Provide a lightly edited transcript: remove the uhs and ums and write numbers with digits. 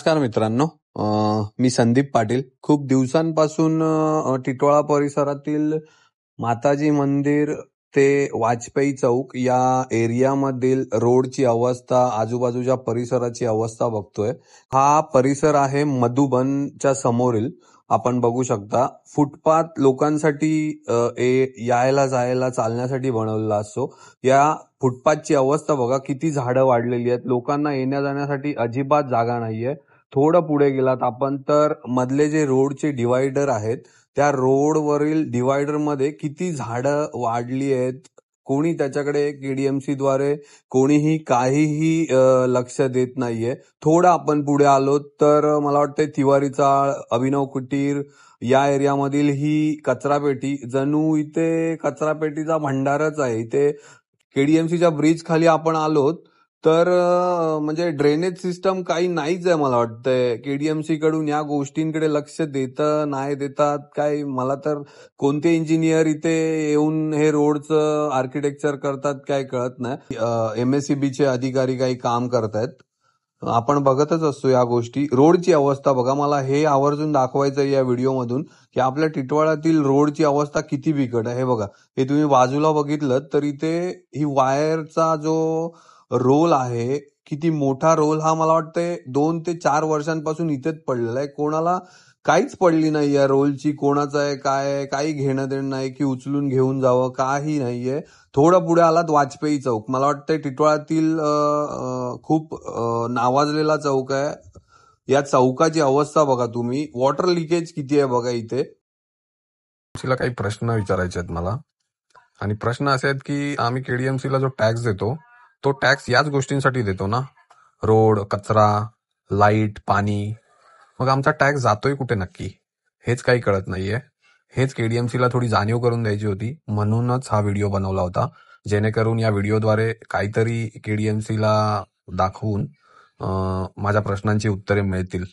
नमस्कार मित्रांनो. मी संदीप पाटील. खूप दिवसांपासून टिटवाळा परिसरातील माताजी मंदिर ते वाजपेयी चौक या एरियामधील रोडची अवस्था, आजूबाजूच्या परिसराची अवस्था बघतोय. हा परिसर आहे मधुबनच्या समोरील. आपण बघू शकता फुटपाथ लोकांसाठी यायला जायला चालण्यासाठी बनवलेला असतो. या फुटपाथची अवस्था बघा, किती झाडं वाढलेली आहेत. लोकांना येण्या जाण्यासाठी अजिबात जागा नाहीये. थोडं पुढे गेलात आपण तर मधले जे रोडचे डिवायडर आहेत, त्या रोडवरील डिवायडर मध्ये किती झाडं वाढली आहेत. कोणी त्याच्याकडे केडीएमसी द्वारे कोणीही काहीही लक्ष देत नाहीये. थोडं आपण पुढे आलो तर मला वाटतंय तिवारीचा अभिनव कुटीर या एरियामधील ही कचरापेटी, जणू इथे कचरापेटीचा भंडारच आहे. इथे केडीएमसीच्या ब्रिज खाली आपण आलोत तर म्हणजे ड्रेनेज सिस्टम काही नाहीच आहे. मला वाटतंय केडीएमसी कडून या गोष्टींकडे लक्ष देतं नाही देतात काय, मला तर कोणते इंजिनियर इथे येऊन हे रोडचं आर्किटेक्चर करतात काय कळत नाही. एमएससीबीचे अधिकारी काही काम करतायत. आपण बघतच असतो या गोष्टी. रोडची अवस्था बघा, मला हे आवर्जून दाखवायचं या व्हिडिओमधून की आपल्या टिटवाळ्यातील रोडची अवस्था किती बिकट आहे. हे बघा, हे तुम्ही बाजूला बघितलं तर इथे ही वायरचा जो रोल आहे, किती मोठा रोल हा मला वाटतंय 2 ते 4 वर्षांपासून इथेच पडलेला आहे. कोणाला काहीच पडली नाही या रोलची. कोणाचं आहे काय आहे काही घेणं देणं नाही की उचलून घेऊन जावं, काही नाहीये. थोडं पुढे आलात वाजपेयी चौक, मला वाटतंय टिटवाळ्यातील खूप नावाजलेला चौक आहे. या चौकाची अवस्था बघा तुम्ही. वॉटर लिकेज किती आहे बघा इथे. ला काही प्रश्न विचारायचे आहेत मला, आणि प्रश्न असे आहेत की आम्ही केडीएमसीला जो टॅक्स देतो तो टॅक्स याच गोष्टींसाठी देतो ना, रोड, कचरा, लाईट, पाणी. मग आमचा टॅक्स जातोय कुठे नक्की हेच काही कळत नाहीये. हेच केडीएमसीला थोडी जाणीव करून द्यायची होती, म्हणूनच हा व्हिडिओ बनवला होता, जेणेकरून या व्हिडिओद्वारे काहीतरी केडीएमसीला दाखवून माझ्या प्रश्नांची उत्तरे मिळतील.